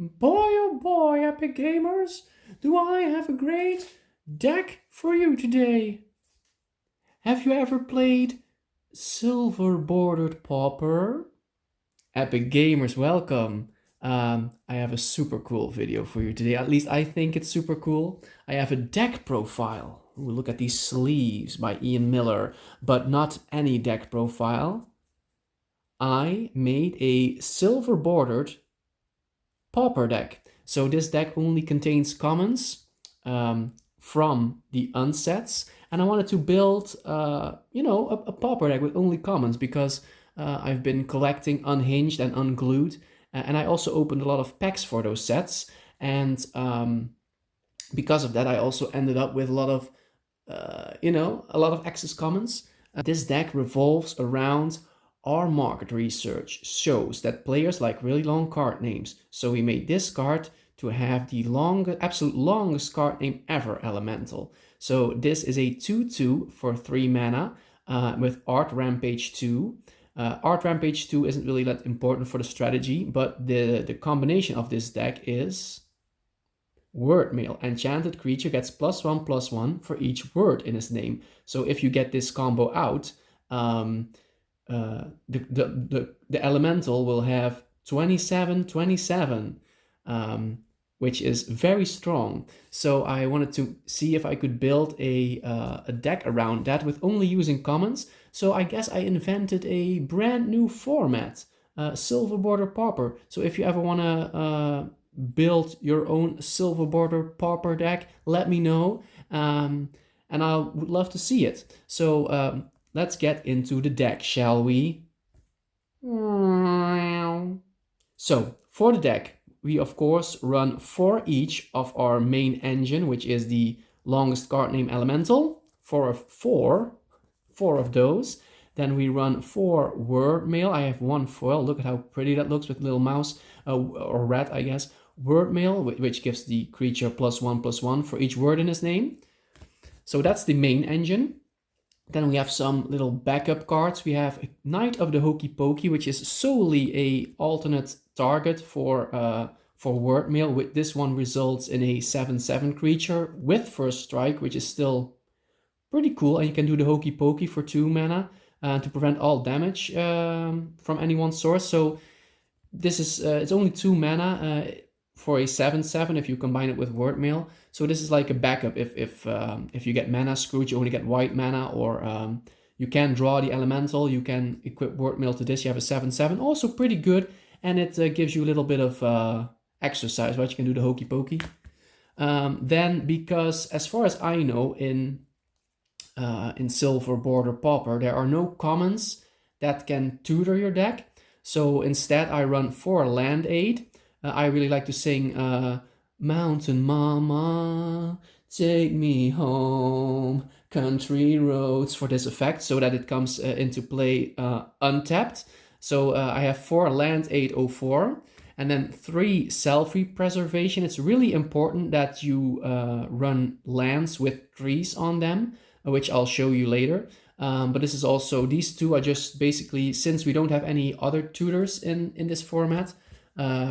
Boy oh boy, epic gamers, do I have a great deck for you today. Have you ever played Silver Bordered Pauper? Epic gamers, welcome. I have a super cool video for you today. At least I think it's super cool. I have a deck profile. Ooh, look at these sleeves by Ian Miller, but not any deck profile. I made a silver bordered Pauper deck. So this deck only contains commons from the unsets, and I wanted to build, a Pauper deck with only commons because I've been collecting Unhinged and Unglued, and I also opened a lot of packs for those sets, and because of that, I also ended up with a lot of, excess commons. This deck revolves around our market research shows that players like really long card names. So we made this card to have the absolute longest card name ever elemental. So this is a 2/2 for 3 mana with Art Rampage 2. Art Rampage 2 isn't really that important for the strategy, but the combination of this deck is Wordmail. Enchanted creature gets +1/+1 for each word in his name. So if you get this combo out, the elemental will have 27/27, which is very strong. So I wanted to see if I could build a deck around that with only using commons. So I guess I invented a brand new format, Silver Border Pauper. So if you ever want to build your own Silver Border Pauper deck, let me know, and I would love to see it. So let's get into the deck, shall we? So for the deck, we of course run 4 each of our main engine, which is the longest card name elemental, 4 of those. Then we run 4 Wordmail. I have 1 foil. Look at how pretty that looks with little mouse, or rat, I guess. Wordmail, which gives the creature +1/+1 for each word in his name. So that's the main engine. Then we have some little backup cards. We have Knight of the Hokey Pokey, which is solely a alternate target for Wordmail. With this one results in a 7/7 creature with first strike, which is still pretty cool. And you can do the Hokey Pokey for 2 mana to prevent all damage from any one source. So this is it's only 2 mana for a 7/7 if you combine it with Wordmail. So this is like a backup if you get mana screwed, you only get white mana, or you can draw the elemental, you can equip Wordmail to this, you have a 7/7, also pretty good, and it gives you a little bit of exercise, right? You can do the Hokey Pokey. Then, because as far as I know, in Silver Border Pauper, there are no commons that can tutor your deck. So instead I run 4 land aid. I really like to sing Mountain Mama, take me home, country roads for this effect, so that it comes into play untapped. So I have 4 land aid 04, and then 3 self-preservation. It's really important that you run lands with trees on them, which I'll show you later. But this is also, these 2 are just basically, since we don't have any other tutors in this format,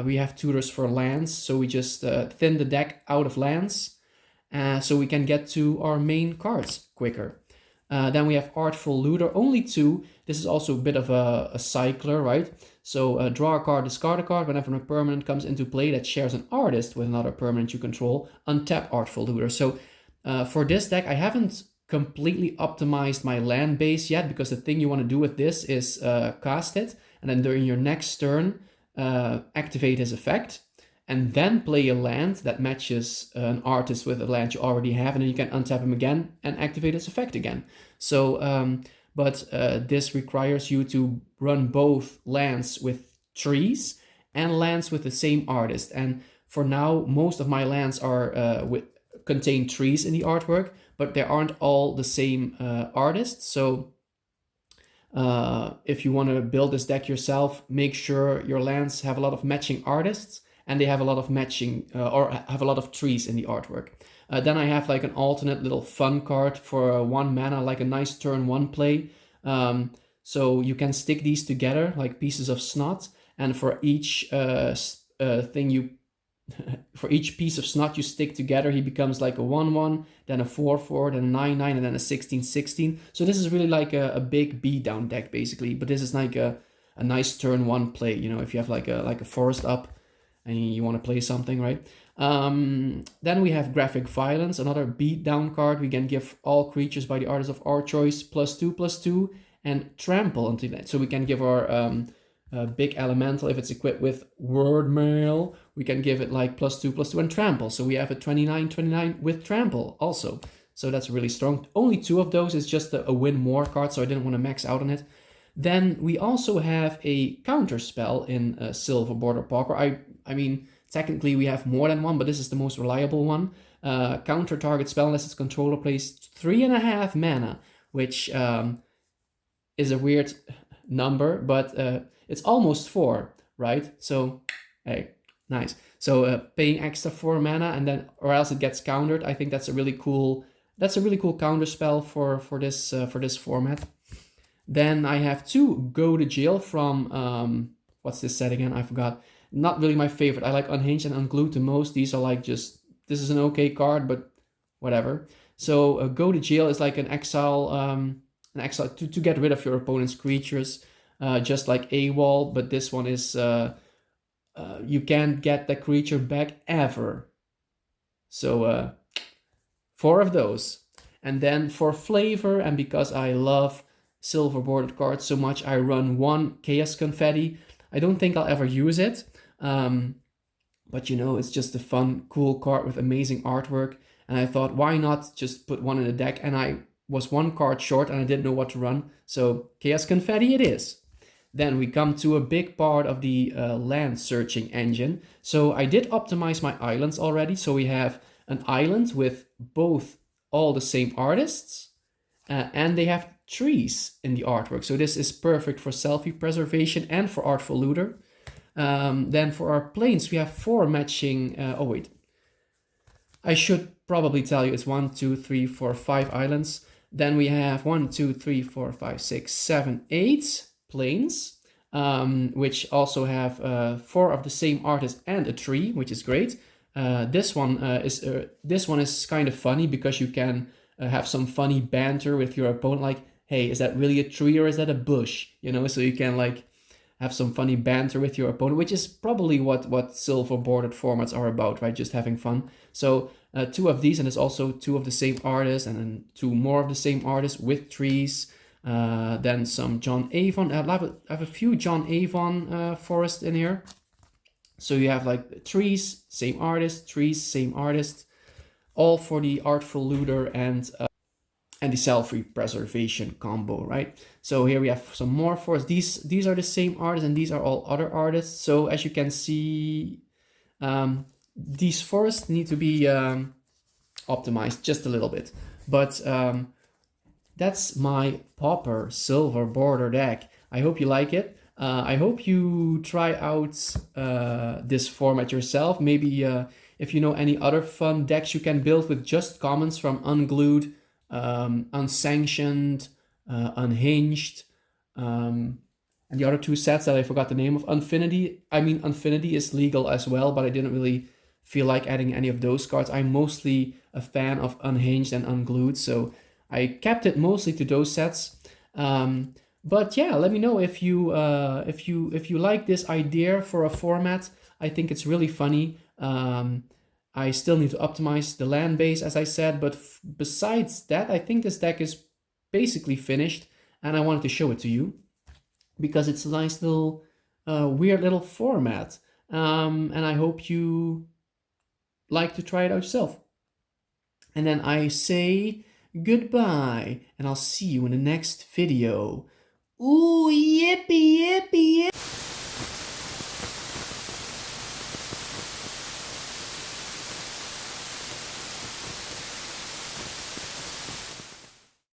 we have tutors for lands, so we just thin the deck out of lands so we can get to our main cards quicker. Then we have Artful Looter, only 2. This is also a bit of a cycler, right? So draw a card, discard a card. Whenever a permanent comes into play that shares an artist with another permanent you control, untap Artful Looter. So for this deck, I haven't completely optimized my land base yet, because the thing you want to do with this is cast it, and then during your next turn, activate his effect, and then play a land that matches an artist with a land you already have, and then you can untap him again and activate his effect again. So, but this requires you to run both lands with trees and lands with the same artist. And for now, most of my lands are contain trees in the artwork, but they aren't all the same artist. So if you want to build this deck yourself, make sure your lands have a lot of matching artists, and they have a lot of matching or have a lot of trees in the artwork. Then I have like an alternate little fun card for 1 mana, like a nice turn 1 play. So you can stick these together like pieces of snot, and for each thing you for each piece of snot you stick together, he becomes like a 1/1, then a 4/4, then a 9/9, and then a 16/16. So this is really like a big beatdown deck basically. But this is like a nice turn one play. You know, if you have like a forest up and you want to play something, right? Then we have Graphic Violence, another beatdown card. We can give all creatures by the artist of our choice +2/+2 and trample until that. So we can give our big elemental, if it's equipped with Wordmail, we can give it like +2/+2 and trample. So we have a 29/29 with trample also. So that's really strong. Only 2 of those is just a win more card, so I didn't want to max out on it. Then we also have a counter spell in Silver Border Pauper. I mean, technically we have more than one, but this is the most reliable one. Counter target spell unless its controller plays 3.5 mana, which is a weird number, but it's almost 4, right? So, hey, nice. So paying extra 4 mana and then, or else it gets countered. I think that's a really cool counter spell for this format. Then I have 2 Go to Jail from what's this set again? I forgot. Not really my favorite. I like Unhinged and Unglued the most. These are like just, this is an okay card, but whatever. So Go to Jail is like an exile to get rid of your opponent's creatures, just like AWOL, but this one is you can't get the creature back ever. So 4 of those. And then for flavor, and because I love silver bordered cards so much, I run 1 Chaos Confetti. I don't think I'll ever use it, but you know, it's just a fun, cool card with amazing artwork. And I thought, why not just put 1 in the deck? And I was 1 card short and I didn't know what to run. So Chaos Confetti it is. Then we come to a big part of the land searching engine. So I did optimize my islands already. So we have an island with both all the same artists and they have trees in the artwork. So this is perfect for selfie preservation and for Artful Looter. Then for our planes, we have 4 matching... oh wait, I should probably tell you it's 1, 2, 3, 4, 5 islands. Then we have 1, 2, 3, 4, 5, 6, 7, 8 planes, which also have 4 of the same artist and a tree, which is great. This one is kind of funny because you can have some funny banter with your opponent, like, hey, is that really a tree or is that a bush? You know, so you can like have some funny banter with your opponent, which is probably what silver bordered formats are about, right? Just having fun. So 2 of these, and there's also 2 of the same artist, and then 2 more of the same artist with trees. Then some John Avon. I have a few John Avon forests in here. So you have like trees, same artist, trees, same artist, all for the Artful Looter and the selfie preservation combo, right? So here we have some more forests. These are the same artists and these are all other artists. So as you can see, these forests need to be optimized just a little bit. But that's my Pauper silver border deck. I hope you like it. I hope you try out this format yourself. Maybe if you know any other fun decks you can build with just commons from Unglued, Unsanctioned, Unhinged, and the other 2 sets that I forgot the name of. Unfinity. I mean, Unfinity is legal as well, but I didn't really feel like adding any of those cards. I'm mostly a fan of Unhinged and Unglued, so I kept it mostly to those sets. But yeah, let me know if you like this idea for a format. I think it's really funny. I still need to optimize the land base, as I said, but besides that, I think this deck is basically finished, and I wanted to show it to you because it's a nice little, weird little format, and I hope you like to try it out yourself. And then I say goodbye, and I'll see you in the next video. Ooh, yippee, yippee, yippee.